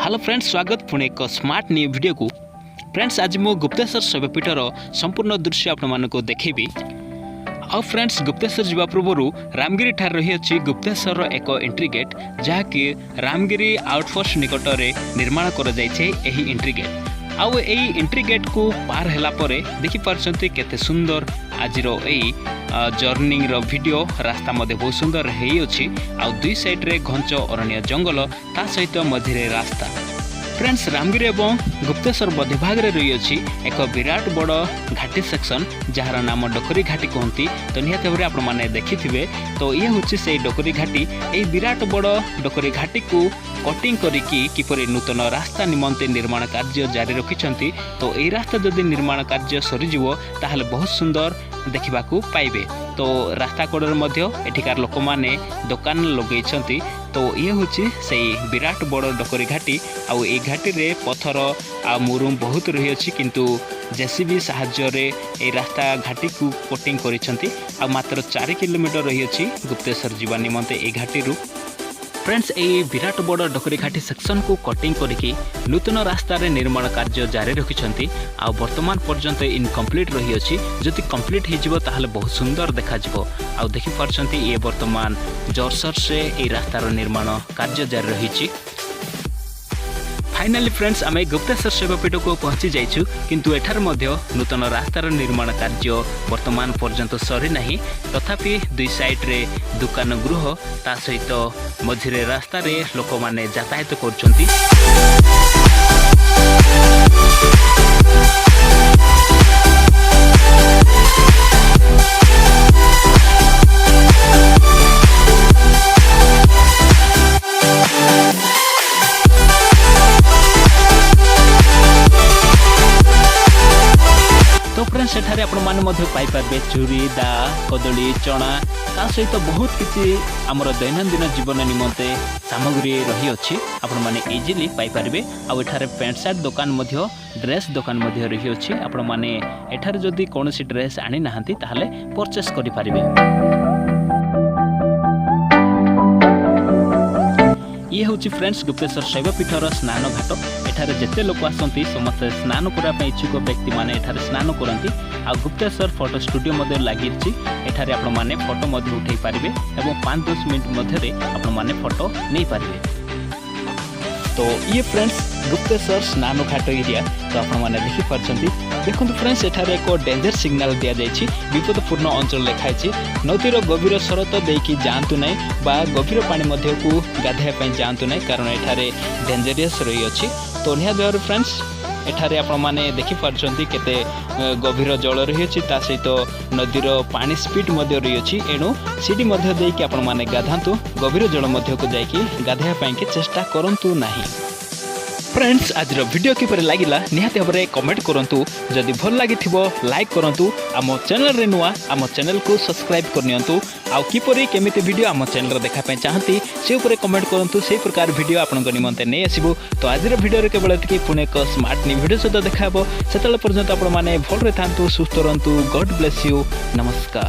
Hello friends, स्वागत पुणे एक smart new video को। फ्रेंड्स आज मु गुप्तेश्वर शैवपीठर संपूर्ण दृश्य आपको देखेबी। आ फ्रेंड्स गुप्तेश्वर जावा पूर्व रामगिरी ठार रही अछि गुप्तेश्वर एक एंट्री गेट, जहाँकि रामगिरी आउटपोस्ट निकट में निर्माण कर एही एंट्री गेट। आउ एही एंट्री गेट को पार होला परे देखि पारछंती केते सुंदर आज एही जर्नी रो वीडियो। रास्ता मध्य बहुत सुंदर हेई अछि। आ दुई साइड रे घंच अरण्य जंगल ता सहित मझिरे रास्ता। फ्रेंड्स रामगिरी एवं गुप्तेश्वर मध्य भाग रे रही अछि एक विराट बड़ घाटी सेक्शन, जार नाम डोकरी घाटी कहती। तो निहाती भाव आपण माने देखिथिबे। तो ये होछि से डोकरी घाटी। ए विराट बड़ डोकरी घाटी को कटिंग करिकी किपरि नूतन रास्ता निमंते निर्माण कार्य जारी रखिछंती। तो ए रास्ता जदि निर्माण कार्य सरीजिवो ताहले बहुत सुंदर देखिबाकू पाइबे। तो रास्ता कड़े मध्य एठिकार लोक माने दुकान लगेइछंती। तो ये होछि से विराट बड़ डोकरी घाटी। आउ ए घाटी रे पत्थर आ मुरुम बहुत रही अछि, किंतु जेसीबी साहाय्य रे ए रास्ता घाटी को कटिंग करिछंती। आ मात्र 4 किलोमीटर रही अछि गुप्तेश्वर जीवा निमंते ए घाटी रु। फ्रेंड्स ए विराट बड़ डोकरी घाटी सेक्शन को कटिंग करिकी नूतन रास्ता रे निर्माण कार्य जारी रखिछंती। आ वर्तमान पर्यंत इनकम्प्लीट रही अछि। जदि कंप्लीट हे जिवो ताहले बहुत सुंदर देखा जिवो। आ देखि पारछंती ए वर्तमान जोरसर से ए रास्ता रो निर्माण कार्य जारी रहिछि। फाइनली फ्रेंड्स आम गुप्तेश्वर शैवपीठ को पहुंची जाइछु, किंतु एठार मध्य नूतन रास्तार निर्माण कार्य वर्तमान पर्यंत सरी नाही। तथापि दुई साइड रे दुकान गृह ता सहित मझिरे रास्ता रे लोक माने यातायात करछंती। तो फ्रेंड्स सेठारे आपण माने मध्य पाई पारबे चूरी, दा, कदली, चना ता सहित बहुत किछि हमर दैनंदिन जीवन निमंते सामग्री रही अछि। आपण माने इजीली पाई पारबे। आ एठारे पैंट शर्ट दुकान मध्य ड्रेस दुकान मध्य रही अछि। आपण माने एठारे जदी कोनोसी ड्रेस आनी नाहंती ताहले परचेस करि पारिबे। ये हूँ फ्रेंड्स गुप्तेश्वर शैवपीठर स्नान घाट। एठारे जेते लोक आसती समस्त स्नान करने इच्छुक व्यक्ति माने एठारे स्नान करती। आ गुप्तेश्वर फोटो स्टूडियो मध्य लगी एठारे आपण माने फोटो मध्य उठे पारिबे एवं 5-10 मिनट मध्य आपण माने फोटो नहीं पारिबे। तो ये फ्रेंड्स गुप्तेश्वर स्नान घाट एरिया। तो आपण माने देखि पारछंती। देखंतु फ्रेंड्स एठारे एक डेंजर सिग्नल दिया जायछि, विपदपूर्ण अंचल लेखाइछि। नदीर गभीर स्रोत देकी जांतु नै बा गभीर पानी मध्य को गाधैया पई जांतु नै, कारण एठारे डेंजरियस रही अछि। तो निहार फ्रेंड्स एठारे आपण माने देखि पारछंती केते गभीर जल रही अछि। ता सहित नदीर पानी स्पीड मध्य रही अछि। एणु सीडी मध्य देकी आपण माने गाधांतु, गभीर जल मध्य को जाइकी गाधैया पई के चेष्टा करंतु नाही। फ्रेंड्स आज वीडियो किपर लागिला निहाती भाव में कमेंट करंतु। जदि भल लागिथिबो लाइक करंतु। आम चैनल रे नुआ आम चैनल को सब्सक्राइब करनियंतु। आ किपरि केमिति वीडियो आम चैनल रे देखा पय चाहंती से ऊपर कमेंट करंतु। से प्रकार वीडियो आपन निमंते नै आसीबो। तो आज वीडियो रे केवल एतिकी पुणे एक स्मार्ट न्यू वीडियो सहित देखाबो। सेतले पर्यंत आपण माने भल रे थांतु, सुस्थ रहंतु। God bless you. नमस्कार।